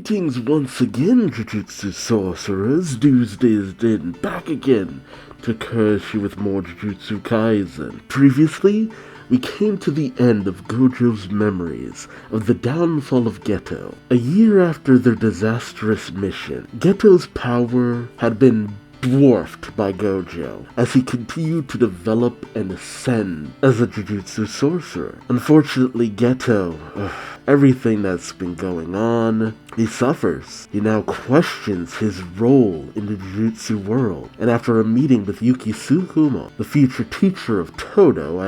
Greetings once again, Jujutsu Sorcerers. Duuz-Diz-Din back again to curse you with more Jujutsu Kaisen. Previously, we came to the end of Gojo's memories of the downfall of Geto. A year after their disastrous mission, Geto's power had been dwarfed by Gojo as he continued to develop and ascend as a Jujutsu sorcerer. Unfortunately, Geto, everything that's been going on, he suffers. He now questions his role in the Jujutsu world, and after a meeting with Yuki Tsukumo, the future teacher of Todo,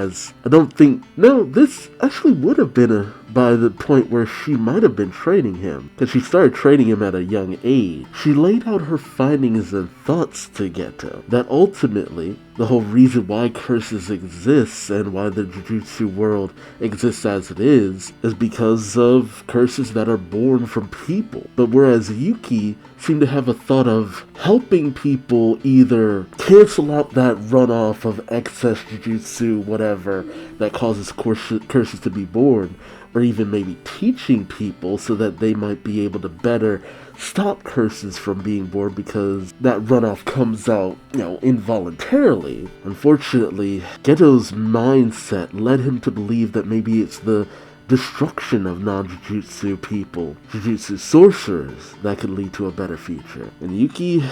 this actually would have been by the point where she might have been training him, because she started training him at a young age. She laid out her findings and thoughts to Geto, that ultimately, the whole reason why curses exist and why the Jujutsu world exists as it is because of curses that are born from people. But whereas Yuki seemed to have a thought of helping people either cancel out that runoff of excess Jujutsu, whatever, that causes curses to be born, or even maybe teaching people so that they might be able to better stop curses from being born because that runoff comes out, involuntarily. Unfortunately, Geto's mindset led him to believe that maybe it's the destruction of non-Jujutsu people, Jujutsu sorcerers, that could lead to a better future. And Yuki,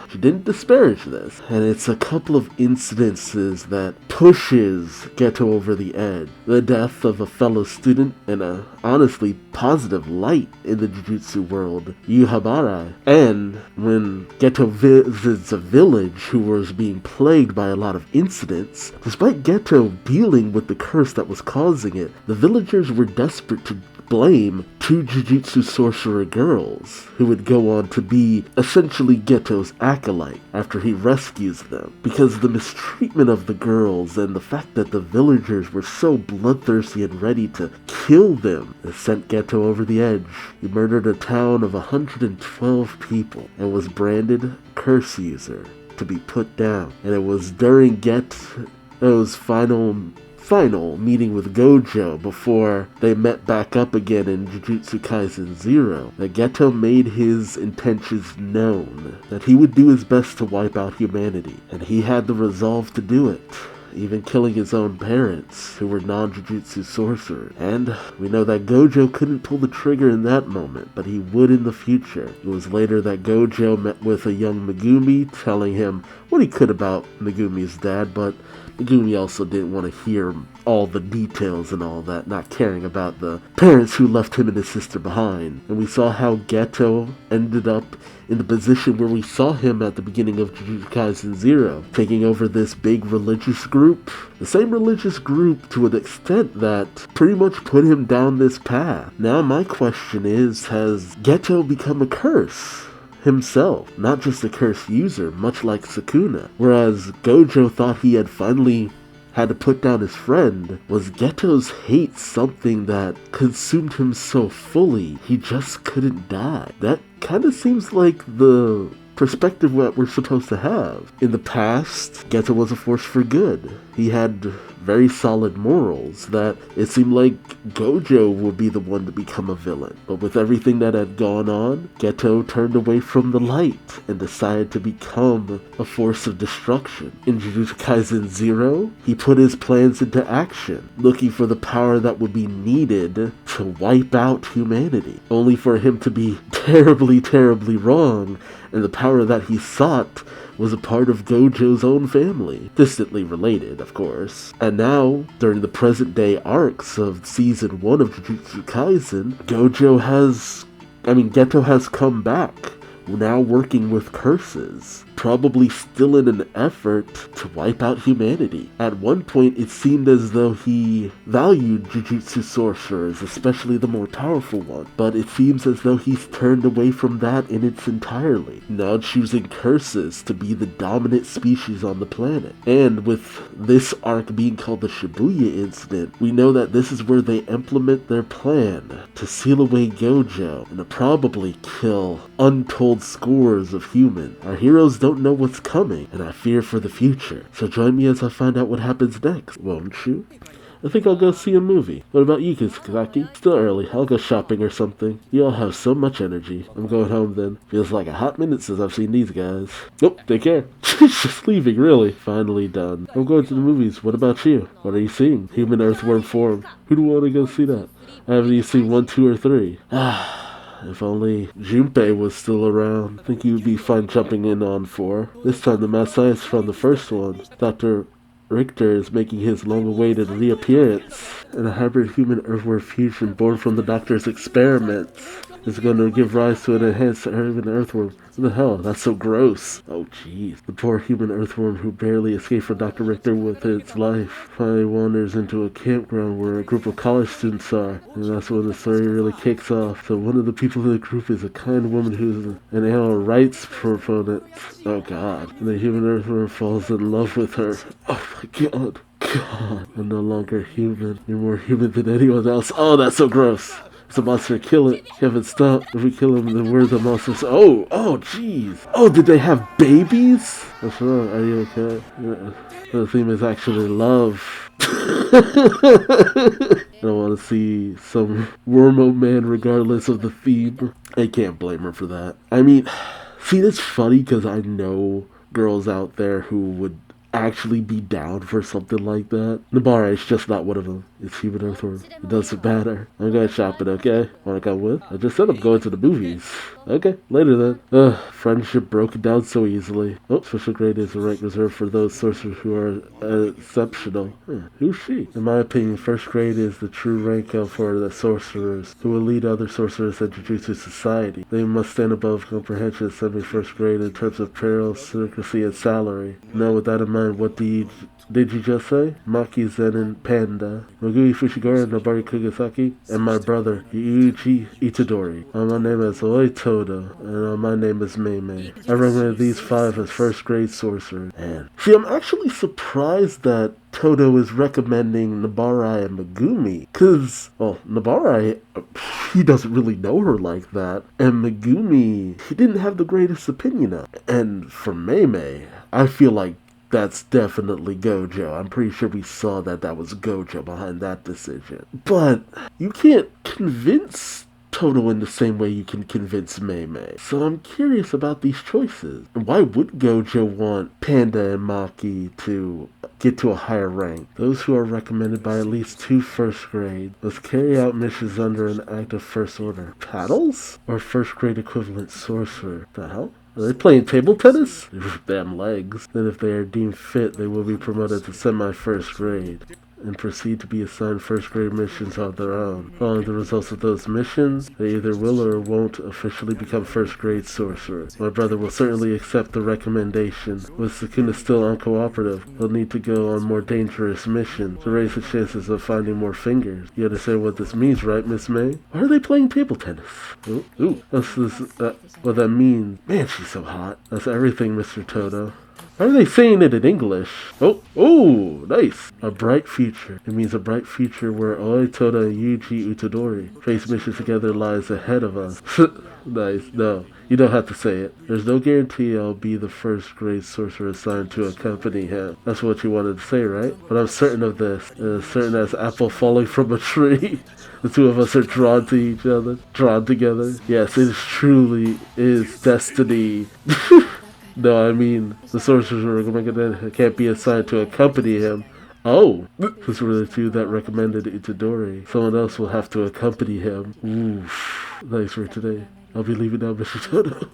she didn't disparage this, and it's a couple of incidences that pushes Geto over the edge. The death of a fellow student and a honestly positive light in the Jujutsu world, Yuhabara, and when Geto visits a village who was being plagued by a lot of incidents. Despite Geto dealing with the curse that was causing it, the villagers were desperate to blame two Jujutsu sorcerer girls, who would go on to be essentially Geto's acolyte after he rescues them, because the mistreatment of the girls and the fact that the villagers were so bloodthirsty and ready to kill them sent Geto over the edge. He murdered a town of 112 people and was branded curse user to be put down. And it was during Geto's final meeting with Gojo before they met back up again in Jujutsu Kaisen 0 that Geto made his intentions known, that he would do his best to wipe out humanity, and he had the resolve to do it, even killing his own parents, who were non-Jujutsu sorcerers. And we know that Gojo couldn't pull the trigger in that moment, but he would in the future. It was later that Gojo met with a young Megumi, telling him what he could about Megumi's dad, but Megumi also didn't want to hear all the details and all that, not caring about the parents who left him and his sister behind. And we saw how Geto ended up in the position where we saw him at the beginning of Jujutsu Kaisen 0, taking over this big religious group. The same religious group to an extent that pretty much put him down this path. Now my question is, has Geto become a curse himself, not just a curse user, much like Sukuna? Whereas Gojo thought he had finally had to put down his friend, was Geto's hate something that consumed him so fully he just couldn't die? That kind of seems like the perspective that we're supposed to have. In the past, Geto was a force for good. He had very solid morals that it seemed like Gojo would be the one to become a villain. But with everything that had gone on, Geto turned away from the light and decided to become a force of destruction. In Jujutsu Kaisen 0, he put his plans into action, looking for the power that would be needed to wipe out humanity, only for him to be terribly, terribly wrong, and the power that he sought was a part of Gojo's own family, distantly related, of course. And now, during the present-day arcs of Season 1 of Jujutsu Kaisen, Geto has come back, now working with curses, probably still in an effort to wipe out humanity. At one point, it seemed as though he valued Jujutsu sorcerers, especially the more powerful one, but it seems as though he's turned away from that in its entirety, now choosing curses to be the dominant species on the planet. And with this arc being called the Shibuya Incident, we know that this is where they implement their plan to seal away Gojo and to probably kill untold scores of humans. Our heroes don't know what's coming, and I fear for the future. So join me as I find out what happens next, won't you? I think I'll go see a movie. What about you, Kizaki? Still early. I'll go shopping or something. You all have so much energy. I'm going home then. Feels like a hot minute since I've seen these guys. Nope, take care. She's just leaving, really. Finally done. I'm going to the movies. What about you? What are you seeing? Human Earthworm form. Who'd want to go see that? Haven't you seen 1, 2, or 3? If only Junpei was still around. I think he would be fun jumping in on 4. This time the mad science from the first one. Dr. Richter is making his long-awaited reappearance. And a hybrid human earthworm fusion born from the doctor's experiments is going to give rise to an enhanced human earthworm. What the hell? That's so gross. Oh, jeez. The poor human earthworm who barely escaped from Dr. Richter with its life finally wanders into a campground where a group of college students are. And that's when the story really kicks off. So one of the people in the group is a kind woman who's an animal rights proponent. Oh, God. And the human earthworm falls in love with her. Oh, my God. God. I'm no longer human. You're more human than anyone else. Oh, that's so gross. It's a monster, kill it. Kevin, stop. If we kill him, then we're the monsters. Oh, jeez. Oh, did they have babies? What's wrong? Are you okay? Yeah. The theme is actually love. I don't want to see some Wormo man regardless of the theme. I can't blame her for that. I mean, see, that's funny because I know girls out there who would actually be down for something like that. Nabara is just not one of them. It's human earthworm. It doesn't matter. I'm going shopping, okay? Wanna come with? I just said I'm going to the movies. Okay, later then. Friendship broken down so easily. Oh, special grade is a rank reserved for those sorcerers who are exceptional. Who's she? In my opinion, first grade is the true rank for the sorcerers who will lead other sorcerers in Jujutsu society. They must stand above comprehension of semi-first grade in terms of peril, secrecy, and salary. Now, with that in mind, what did you just say? Maki, Zen, and Panda. Megumi Fushigura, Nobari Kugasaki, and my brother, Yuichi Itadori. My name is Oi Todo, and my name is Meimei. I recommend these 5 as first grade sorcerers. Man. See, I'm actually surprised that Todo is recommending Nabarai and Megumi. Because, well, Nabarai, he doesn't really know her like that. And Megumi, he didn't have the greatest opinion of. And for Meimei, I feel like that's definitely Gojo. I'm pretty sure we saw that was Gojo behind that decision. But you can't convince Todo in the same way you can convince Meimei. So I'm curious about these choices. And why would Gojo want Panda and Maki to get to a higher rank? Those who are recommended by at least 2 first grade must carry out missions under an active first order. Paddles? Or first grade equivalent sorcerer? The hell? Are they playing table tennis? Damn legs. Then if they are deemed fit, they will be promoted to semi-first grade and proceed to be assigned first grade missions on their own. Following the results of those missions, they either will or won't officially become first grade sorcerers. My brother will certainly accept the recommendation. With Sukuna still uncooperative, he'll need to go on more dangerous missions to raise the chances of finding more fingers. You understand what this means, right, Miss May? Why are they playing table tennis? Ooh, that's what that means. Man, she's so hot. That's everything, Mr. Todo. Why are they saying it in English? Oh, nice. A bright future. It means a bright future where Oi Toda and Yuji Utadori face missions together lies ahead of us. Nice. No, you don't have to say it. There's no guarantee I'll be the first grade sorcerer assigned to accompany him. That's what you wanted to say, right? But I'm certain of this. As certain as apple falling from a tree. The 2 of us are drawn to each other. Drawn together. Yes, it truly is destiny. No, I mean, the sorcerers are recommended can't be assigned to accompany him. Oh, those were the 2 that recommended Itadori. Someone else will have to accompany him. Oof, nice for today. I'll be leaving now, Mr. Todo.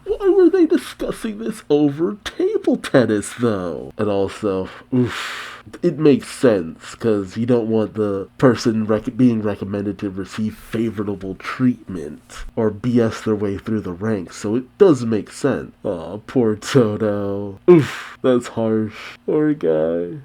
Why were they discussing this over table tennis, though? And also, oof. It makes sense, because you don't want the person being recommended to receive favorable treatment or BS their way through the ranks, so it does make sense. Aw, poor Todo. Oof, that's harsh. Poor guy.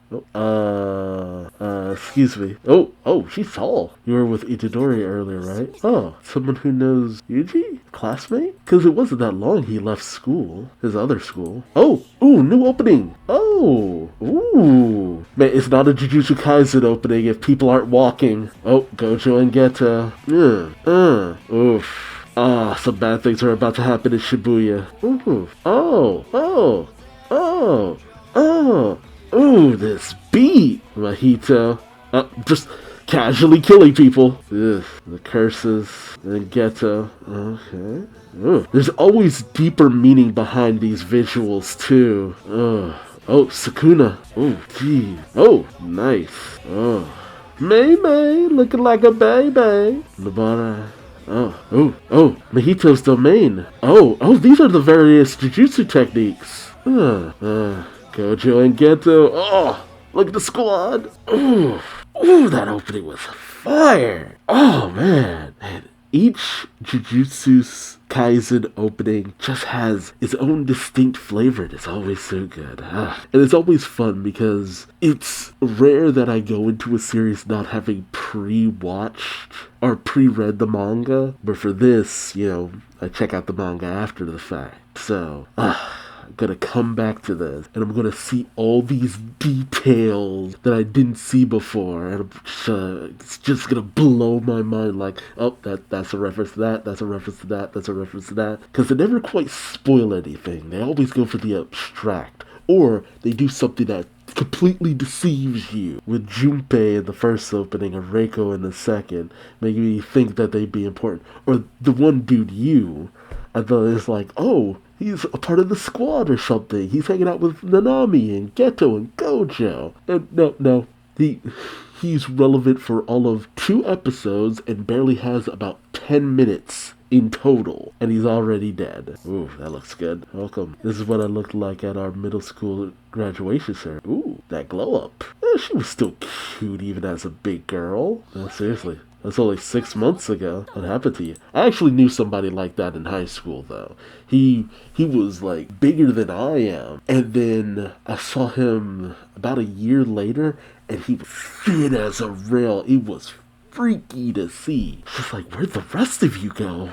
Excuse me. Oh, she's tall. You were with Itadori earlier, right? Oh, someone who knows Yuji? Classmate? Because it wasn't that long he left school. His other school. Oh, ooh, new opening. Oh, ooh. Man, it's not a Jujutsu Kaisen opening if people aren't walking. Oh, Gojo and Geta. Oof. Some bad things are about to happen in Shibuya. Ooh. Oh. Ooh, this beat. Mahito. Just casually killing people. Ugh, the curses and ghetto. Okay. Ugh. There's always deeper meaning behind these visuals too. Ugh. Oh, Sukuna. Oh, gee. Oh, nice. Oh. May looking like a baby. Nobara. Mahito's domain. These are the various Jujutsu techniques. Gojo and Geto. Oh, look at the squad. That opening was fire. Oh, man. Each Jujutsu Kaisen opening just has its own distinct flavor. It's always so good. And it's always fun because it's rare that I go into a series not having pre-watched or pre-read the manga. But for this, I check out the manga after the fact. So, I'm gonna come back to this, and I'm gonna see all these details that I didn't see before, and it's just gonna blow my mind. Like, that's a reference to that, that's a reference to that, that's a reference to that. Because they never quite spoil anything. They always go for the abstract, or they do something that completely deceives you. With Junpei in the first opening and Reiko in the second, making me think that they'd be important. Or the one dude, I thought it's like, he's a part of the squad or something. He's hanging out with Nanami and Geto and Gojo. And no. He's relevant for all of 2 episodes and barely has about 10 minutes in total. And he's already dead. Ooh, that looks good. Welcome. This is what I looked like at our middle school graduation ceremony. Ooh, that glow up. She was still cute even as a big girl. No, seriously. That's only 6 months ago. What happened to you? I actually knew somebody like that in high school, though. He was, like, bigger than I am. And then I saw him about a year later, and he was fit as a rail. It was freaky to see. It's just like, where'd the rest of you go?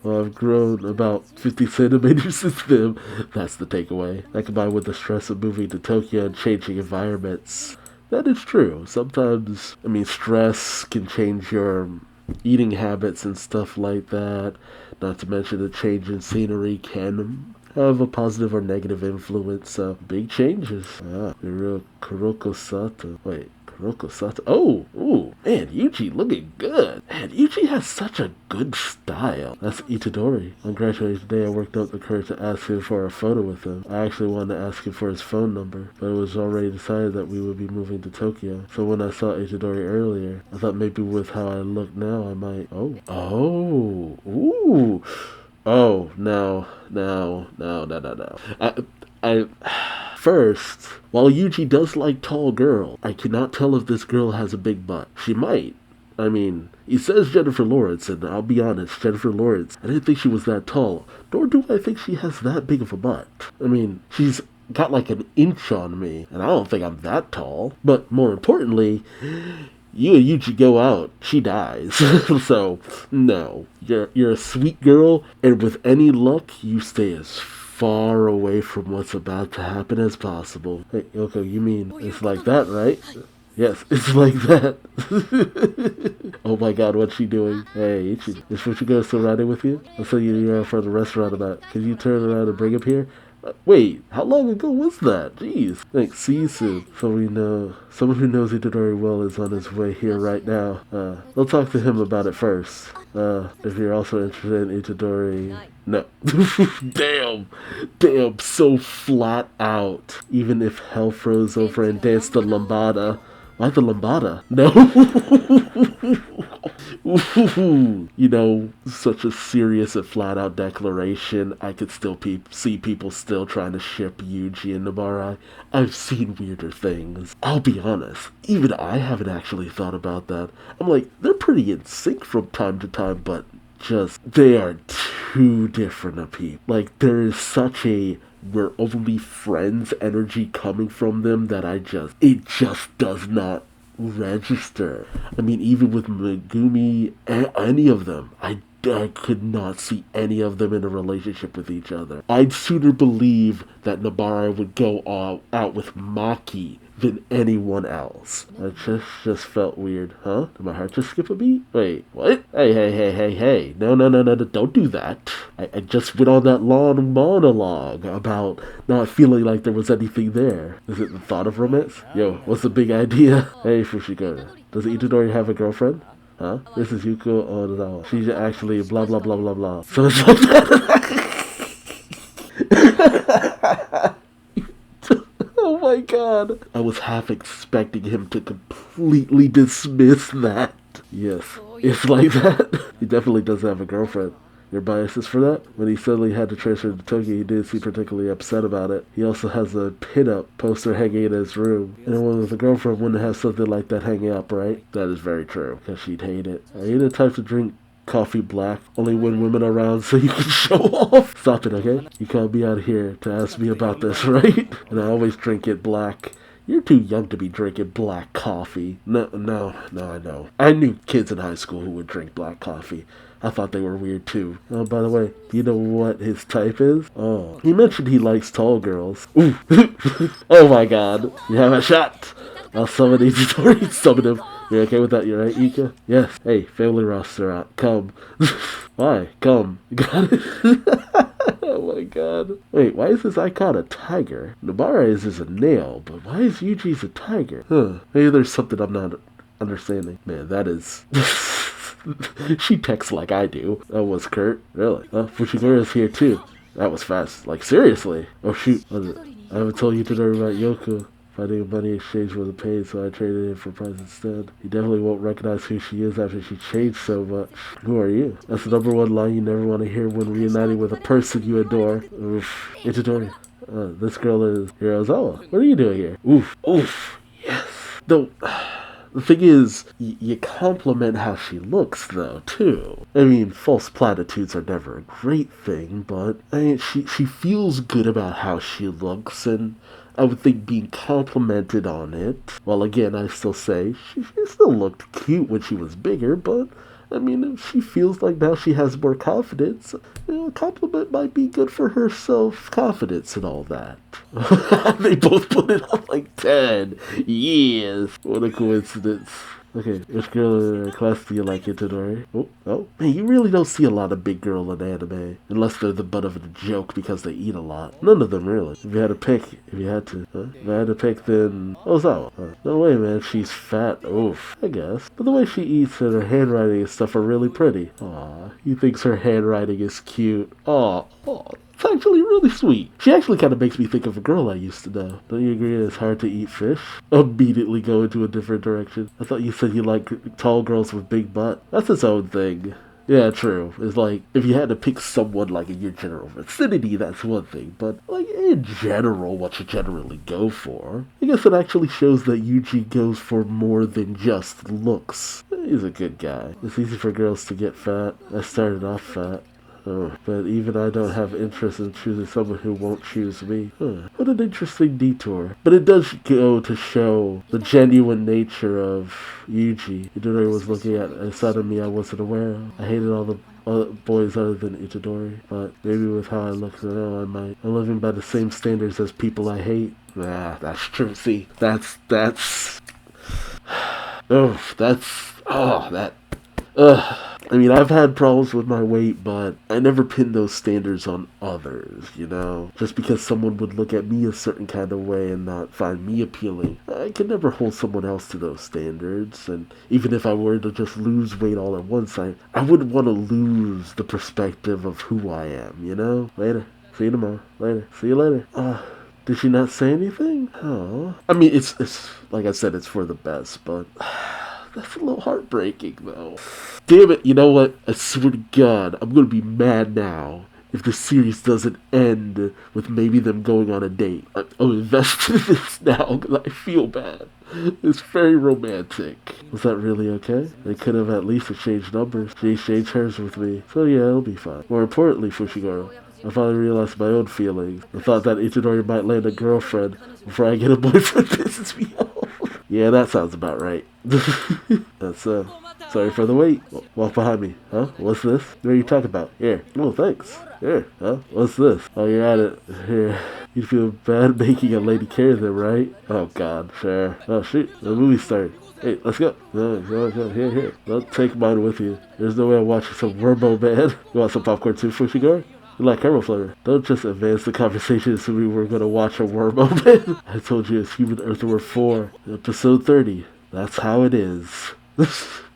Well, I've grown about 50 centimeters since then. That's the takeaway. That combined with the stress of moving to Tokyo and changing environments. That is true. Sometimes, stress can change your eating habits and stuff like that. Not to mention the change in scenery can have a positive or negative influence. So, big changes. Real Kuroko Sato. Wait. Kuroko Sato. Man, Yuji looking good. Man, Yuji has such a good style. That's Itadori. On graduation day, I worked up the courage to ask him for a photo with him. I actually wanted to ask him for his phone number, but it was already decided that we would be moving to Tokyo. So when I saw Itadori earlier, I thought maybe with how I look now, I might... No. First, while Yuji does like tall girls, I cannot tell if this girl has a big butt. She might. He says Jennifer Lawrence, and I'll be honest, Jennifer Lawrence, I didn't think she was that tall, nor do I think she has that big of a butt. She's got like an inch on me, and I don't think I'm that tall. But more importantly, you and Yuji go out, she dies. So, no. You're a sweet girl, and with any luck, you stay as far away from what's about to happen as possible. Hey, Yoko, you mean it's like that, right? Yes, it's like that. Oh my god, what's she doing? Hey, Ichi, is Fuchigo still riding with you? I'll send you around for the restaurant about. Can you turn around and bring him here? Wait, how long ago was that? Jeez. Thanks, see you soon. So we know, someone who knows Itadori well is on his way here right now. I'll talk to him about it first. If you're also interested in Itadori... No. Damn, so flat out. Even if hell froze over and danced the lambada. Why the lambada? No. Such a serious and flat out declaration. I could still see people still trying to ship Yuji and Nobara. I've seen weirder things. I'll be honest, even I haven't actually thought about that. I'm like, they're pretty in sync from time to time, but they are too different of people. Like, there is such a we're only friends energy coming from them that it just does not register. Even with Megumi, any of them, I could not see any of them in a relationship with each other. I'd sooner believe that Nobara would go out with Maki than anyone else. It just felt weird. Huh? Did my heart just skip a beat? Wait, what? Hey. No, don't do that. I just went on that long monologue about not feeling like there was anything there. Is it the thought of romance? Yo, what's the big idea? Hey, Fushiguro. Does Itadori have a girlfriend? Huh? This is Yuko Ozawa. She's actually blah blah blah blah blah. So it's like that. Oh my god. I was half expecting him to completely dismiss that. Yes, it's like that. He definitely doesn't have a girlfriend. Your biases for that? When he suddenly had to transfer to Tokyo, he didn't seem particularly upset about it. He also has a pin-up poster hanging in his room. Anyone with a girlfriend wouldn't have something like that hanging up, right? That is very true, because she'd hate it. Are you the type to drink coffee black only when women are around so you can show off? Stop it, okay? You can't be out here to ask me about this, right? And I always drink it black. You're too young to be drinking black coffee. No, I know. I knew kids in high school who would drink black coffee. I thought they were weird too. Oh, by the way, do you know what his type is? Oh, he mentioned he likes tall girls. Ooh. Oh my god. You have a shot. I'll summon Itadori. Summon him. You okay with that? You right, Ika? Yes. Hey, family roster out. Come. Why? Come. Got it? Oh my god. Wait, why is this icon a tiger? Nobara's is a nail, but why is Yuji's a tiger? Huh. Maybe there's something I'm not understanding. Man, that is... She texts like I do. That was Kurt. Really? Fushigura's here too. That was fast. Like, seriously? Oh shoot. I haven't told you today about Yoko. Finding money exchange wasn't paid, so I traded it for price instead. He definitely won't recognize who she is after she changed so much. Who are you? That's the number one line you never want to hear when reuniting with a person you adore. Oof. Itadori. This girl is Hirozawa. What are you doing here? Oof. Oof. Yes. No. The thing is, you compliment how she looks, though, too. I mean, false platitudes are never a great thing, but I mean, she feels good about how she looks, and I would think being complimented on it. Well, again, I still say she still looked cute when she was bigger, but I mean, if she feels like now she has more confidence, a compliment might be good for her self-confidence and all that. They both put it on like 10. Yes. What a coincidence. Okay, which girl in our class do you like, Itadori? Oh, man, you really don't see a lot of big girl in anime. Unless they're the butt of a joke because they eat a lot. None of them, really. If you had to pick, then Ozawa. No way, man, she's fat. Oof, I guess. But the way she eats and her handwriting and stuff are really pretty. Aw, he thinks her handwriting is cute. Aw. It's actually really sweet. She actually kind of makes me think of a girl I used to know. Don't you agree it's hard to eat fish? Immediately go into a different direction. I thought you said you like tall girls with big butt. That's its own thing. Yeah, true. It's like, if you had to pick someone like in your general vicinity, that's one thing. But, like, in general, what you generally go for. I guess it actually shows that Yuji goes for more than just looks. He's a good guy. It's easy for girls to get fat. I started off fat. Oh, but even I don't have interest in choosing someone who won't choose me. What an interesting detour. But it does go to show the genuine nature of Yuji. Itadori was looking at a side of me I wasn't aware of. I hated all the other boys other than Itadori, but maybe with how I look now, I might. I'm living by the same standards as people I hate. That's true. See, that's... I mean, I've had problems with my weight, but I never pin those standards on others, you know? Just because someone would look at me a certain kind of way and not find me appealing, I can never hold someone else to those standards. And even if I were to just lose weight all at once, I wouldn't want to lose the perspective of who I am, you know? Later. See you tomorrow. Later. See you later. Did she not say anything? Oh. I mean, it's like I said, it's for the best, but... That's a little heartbreaking, though. Damn it, you know what? I swear to God, I'm gonna be mad now if the series doesn't end with maybe them going on a date. I'm invested in this now because I feel bad. It's very romantic. Was that really okay? They could have at least exchanged numbers. She exchanged hers with me. So yeah, it'll be fine. More importantly, Fushiguro, I finally realized my own feelings. I thought that Itadori might land a girlfriend before I get a boyfriend pisses me off. Yeah, that sounds about right. That's, sorry for the wait. Walk behind me. Huh? What's this? What are you talking about? Here. Oh, thanks. Here. Huh? What's this? Oh, you're at it. Here. You feel bad making a lady carry them, right? Oh, God. Sure. Oh, shoot. The movie started. Hey, let's go. Go. Here. Don't take mine with you. There's no way I'm watching some Wormo, man. You want some popcorn too, Fushiguro? You like caramel flavor. Don't just advance the conversation assuming we're gonna watch a Wormo, man. I told you it's Human Earthworm 4, episode 30. That's how it is.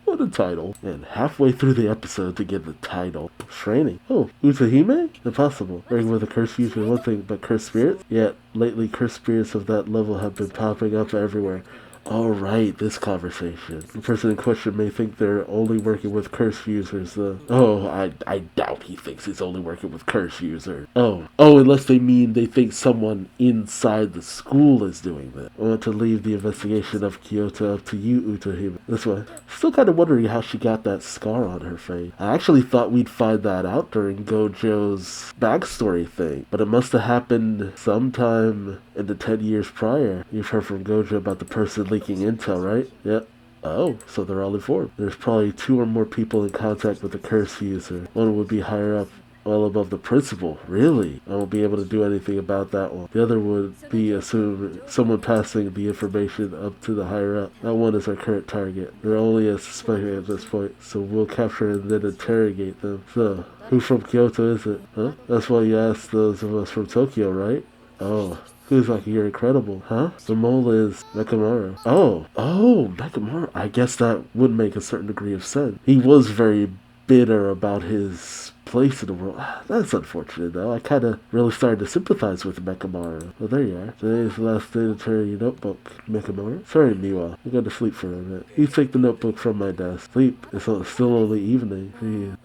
What a title. And halfway through the episode to get the title. Training. Oh, Utahime? Impossible. Working with a cursed user, one thing, but cursed spirits? Yet, lately cursed spirits of that level have been popping up everywhere. Alright, this conversation. The person in question may think they're only working with curse users. I doubt he thinks he's only working with curse users. Oh, unless they mean they think someone inside the school is doing that. I want to leave the investigation of Kyoto up to you, Utahime. This way. Still kind of wondering how she got that scar on her face. I actually thought we'd find that out during Gojo's backstory thing, but it must have happened sometime in the 10 years prior. You've heard from Gojo about the person leaking intel, right? Yep. Oh, so they're all informed. There's probably 2 or more people in contact with the curse user. One would be higher up, well above the principal. Really? I won't be able to do anything about that one. The other would be assumed someone passing the information up to the higher up. That one is our current target. They're only a suspect at this point, so we'll capture and then interrogate them. So, who from Kyoto is it? Huh? That's why you asked those of us from Tokyo, right? Oh. Who's like, you're incredible, huh? The mole is Mekamaru. Oh, Mekamaru. I guess that would make a certain degree of sense. He was very bitter about his place in the world. That's unfortunate, though. I kind of really started to sympathize with Mekamaru. Well, there you are. Today's the last day to turn your notebook, Mekamaru. Sorry, Miwa. I'm going to sleep for a minute. You take the notebook from my desk. Sleep. It's still only evening.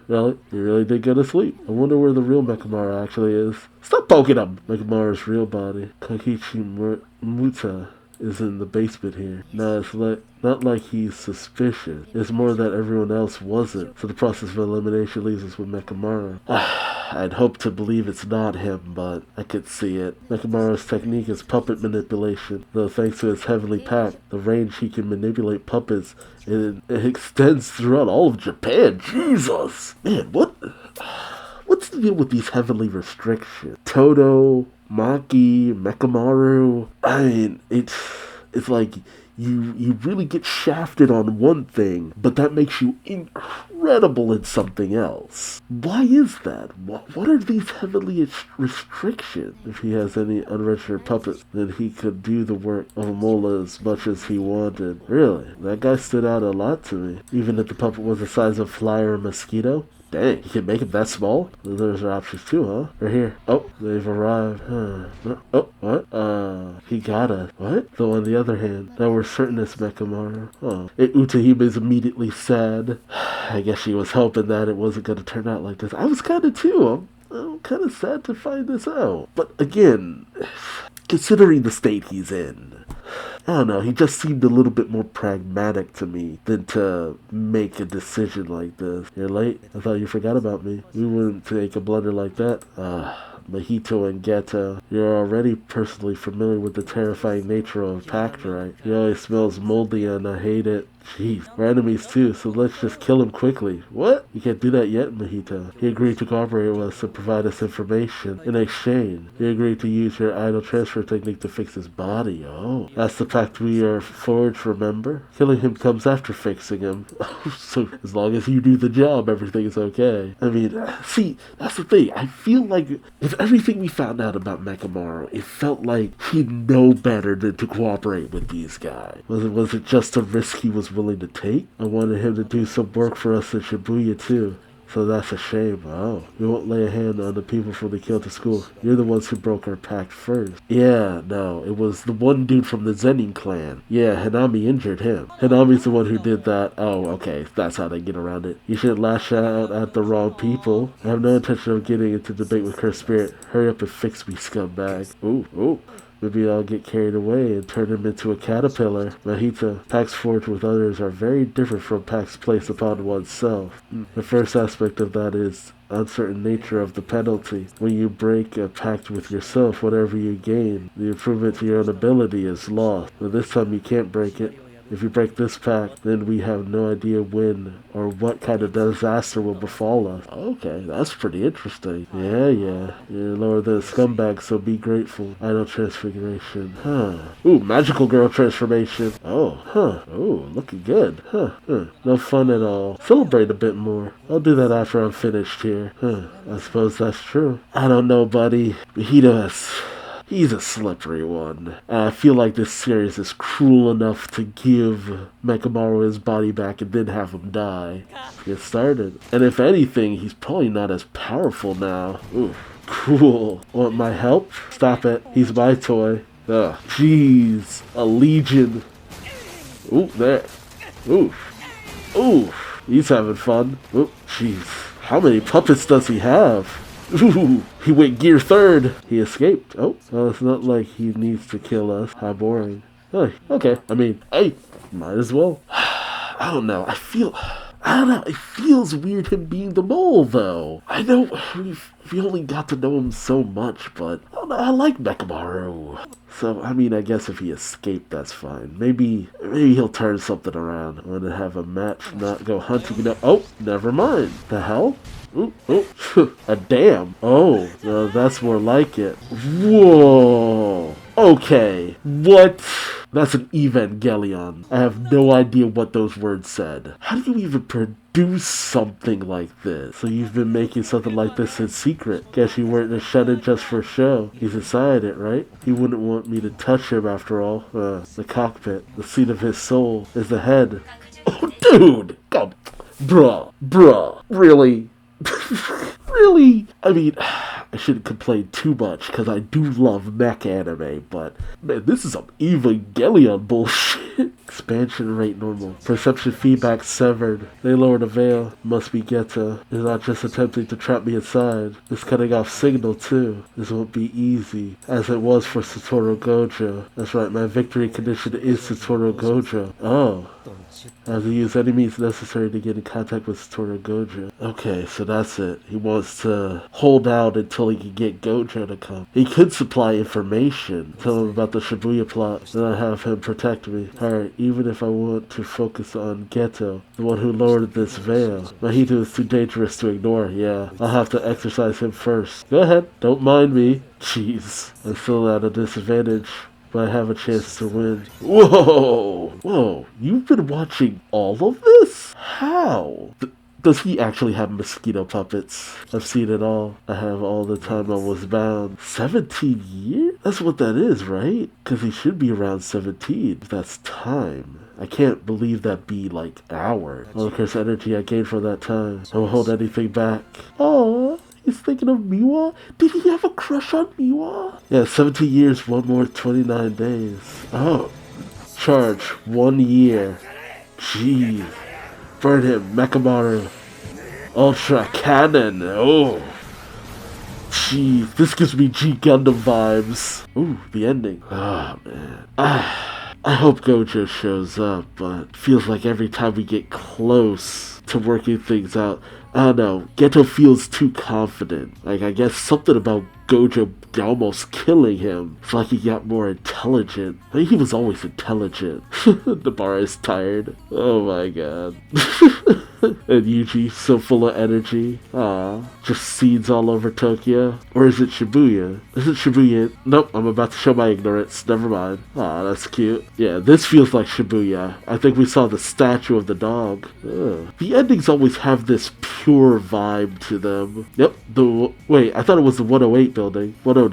Really? You really did go to sleep. I wonder where the real Mekamaru actually is. Stop poking him! Mekamaru's real body, Kokichi Muta, is in the basement here. Now it's not like he's suspicious. It's more that everyone else wasn't. So the process of elimination leaves us with Mekamaru. I'd hope to believe it's not him, but I could see it. Mekamaru's technique is puppet manipulation, though thanks to his heavenly pact, the range he can manipulate puppets, it extends throughout all of Japan. Jesus! Man, what's the deal with these heavenly restrictions? Todo, Maki, Mekamaru. I mean, it's like you really get shafted on one thing, but that makes you incredible in something else. Why is that? What are these heavenly restrictions? If he has any unregistered puppets, then he could do the work of a mola as much as he wanted. Really? That guy stood out a lot to me. Even if the puppet was the size of a fly or a mosquito. Dang, you can make it that small? Those are options too, huh? Right here. Oh, they've arrived. Oh, what? He got us. What? Though on the other hand, now we're certain it's Mekamaru. Oh. Utahime is immediately sad. I guess she was hoping that it wasn't going to turn out like this. I was kind of too. I'm kind of sad to find this out. But again, considering the state he's in, I don't know, he just seemed a little bit more pragmatic to me than to make a decision like this. You're late? I thought you forgot about me. We wouldn't take a blunder like that. Mahito and Geta, you're already personally familiar with the terrifying nature of Pactorite. He always smells moldy and I hate it. Jeez, we're enemies too, so let's just kill him quickly. What? You can't do that yet, Mahito. He agreed to cooperate with us and provide us information. In exchange, he agreed to use your idol transfer technique to fix his body. Oh, that's the pact we are forged, remember? Killing him comes after fixing him. So as long as you do the job, everything's okay. I mean, see, that's the thing. I feel like with everything we found out about Mekamaru, it felt like he'd know better than to cooperate with these guys. Was it just a risk he was willing to take? I wanted him to do some work for us in Shibuya too. So that's a shame. Oh, we won't lay a hand on the people from the Kyoto school. You're the ones who broke our pact first. Yeah, no, it was the one dude from the Zenin clan. Yeah, Hanami injured him. Hanami's the one who did that. Oh, okay, that's how they get around it. You should lash out at the wrong people. I have no intention of getting into debate with Cursed Spirit. Hurry up and fix me, scumbag. Ooh. Maybe I'll get carried away and turn him into a caterpillar. Mahito, pacts forged with others are very different from pacts placed upon oneself. The first aspect of that is uncertain nature of the penalty. When you break a pact with yourself, whatever you gain, the improvement to your own ability is lost. But this time you can't break it. If you break this pact, then we have no idea when or what kind of disaster will befall us. Okay, that's pretty interesting. Yeah. You're lower than a scumbag, so be grateful. Idol transfiguration. Ooh, magical girl transformation. Ooh, looking good. No fun at all. Celebrate a bit more. I'll do that after I'm finished here. I suppose that's true. I don't know, buddy. Mahito has He's a slippery one. And I feel like this series is cruel enough to give Mechamaru his body back and then have him die. Let's get started. And if anything, he's probably not as powerful now. Ooh, cool. Want my help? Stop it. He's my toy. Ugh. Jeez. A legion. Ooh, there. Ooh. Ooh. He's having fun. Ooh, jeez. How many puppets does he have? Ooh, he went gear 3rd. He escaped. Oh, so it's not like he needs to kill us. How boring. Oh, okay. I mean, hey, might as well. I don't know. I don't know. It feels weird him being the mole, though. I know we only got to know him so much, but I don't know. I like Mechamaru. So, I mean, I guess if he escaped, that's fine. Maybe he'll turn something around. I'm gonna have a match, not go hunting. No, oh, never mind. The hell? Ooh, ooh. A dam. Oh, no, that's more like it. Whoa. Okay. What? That's an Evangelion. I have no idea what those words said. How do you even produce something like this? So you've been making something like this in secret. Guess you weren't to shut it just for show. He's inside it, right? He wouldn't want me to touch him after all. The cockpit, the seat of his soul, is the head. Oh, dude! Come. Bruh. Really? Really? I mean, I shouldn't complain too much because I do love mech anime, but man, this is some Evangelion bullshit. Expansion rate normal. Perception feedback severed. They lowered the veil. Must be Geto. It's not just attempting to trap me inside. It's cutting off signal too. This won't be easy, as it was for Satoru Gojo. That's right, my victory condition is Satoru Gojo. Oh. I have to use any means necessary to get in contact with Satoru Gojo. Okay, so that's it. He wants to hold out until he can get Gojo to come. He could supply information. Tell him about the Shibuya plot. Then I have him protect me. Alright, even if I want to focus on Geto, the one who lowered this veil. Mahito is too dangerous to ignore. Yeah, I'll have to exercise him first. Go ahead. Don't mind me. Jeez. I'm still at a disadvantage, but I have a chance to win. Whoa, you've been watching all of this? How? Does he actually have mosquito puppets? I've seen it all. I have all the time I was bound. 17 years? That's what that is, right? Because he should be around 17. That's time. I can't believe that be like hours. All the cursed energy I gained from that time. I won't hold anything back. Aww. He's thinking of Miwa? Did he have a crush on Miwa? Yeah, 17 years, one more 29 days. Oh. Charge, 1 year. Jeez. Burn him, Mechamaru. Ultra Cannon. Oh. Jeez, this gives me G Gundam vibes. Ooh, the ending. Oh, man. I hope Gojo shows up, but feels like every time we get close to working things out, I don't know, Geto feels too confident. Like, I guess something about Gojo almost killing him. It's like he got more intelligent. I mean, he was always intelligent. The bar is tired. Oh my god. And Yuji, so full of energy. Aw, just scenes all over Tokyo. Or is it Shibuya? Is it Shibuya? Nope, I'm about to show my ignorance. Never mind. Aw, that's cute. Yeah, this feels like Shibuya. I think we saw the statue of the dog. Ugh. The endings always have this pure vibe to them. Yep, wait, I thought it was the 108 building. 109?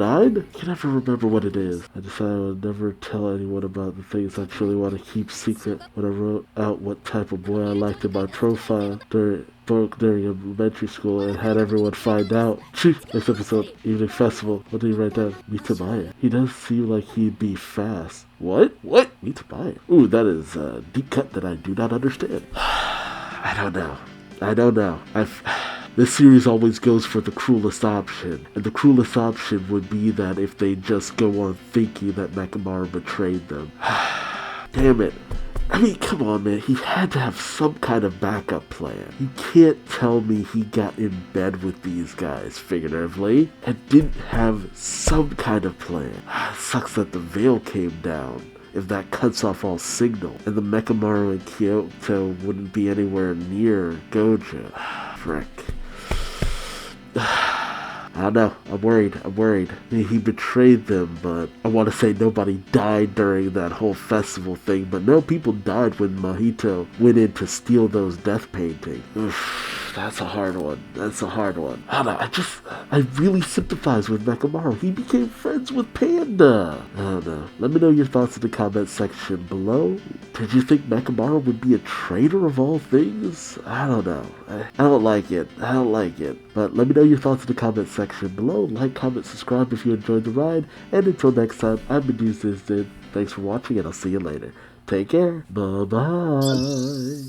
I can never remember what it is. I decided I would never tell anyone about the things I truly want to keep secret. When I wrote out what type of boy I liked in my profile during elementary school and had everyone find out. Next episode, evening festival. What did he write down? Mitamaya. He does seem like he'd be fast. What? Mitamaya. Ooh, that is a deep cut that I do not understand. I don't know. This series always goes for the cruelest option, and the cruelest option would be that if they just go on thinking that Mechamaru betrayed them. Damn it. I mean, come on, man. He had to have some kind of backup plan. You can't tell me he got in bed with these guys, figuratively, and didn't have some kind of plan. Sucks that the veil came down. If that cuts off all signal, and the Mechamaru in Kyoto wouldn't be anywhere near Gojo. Frick. I don't know. I'm worried. I mean, he betrayed them, but I want to say nobody died during that whole festival thing, but no, people died when Mahito went in to steal those death paintings. Oof. That's a hard one. That's a hard one. I don't know. I really sympathize with Mechamaru. He became friends with Panda. I don't know. Let me know your thoughts in the comment section below. Did you think Mechamaru would be a traitor of all things? I don't know. I don't like it. I don't like it. But let me know your thoughts in the comment section below. Like, comment, subscribe if you enjoyed the ride. And until next time, I've been Duuz-Diz-Din. Thanks for watching, and I'll see you later. Take care. Bye-bye.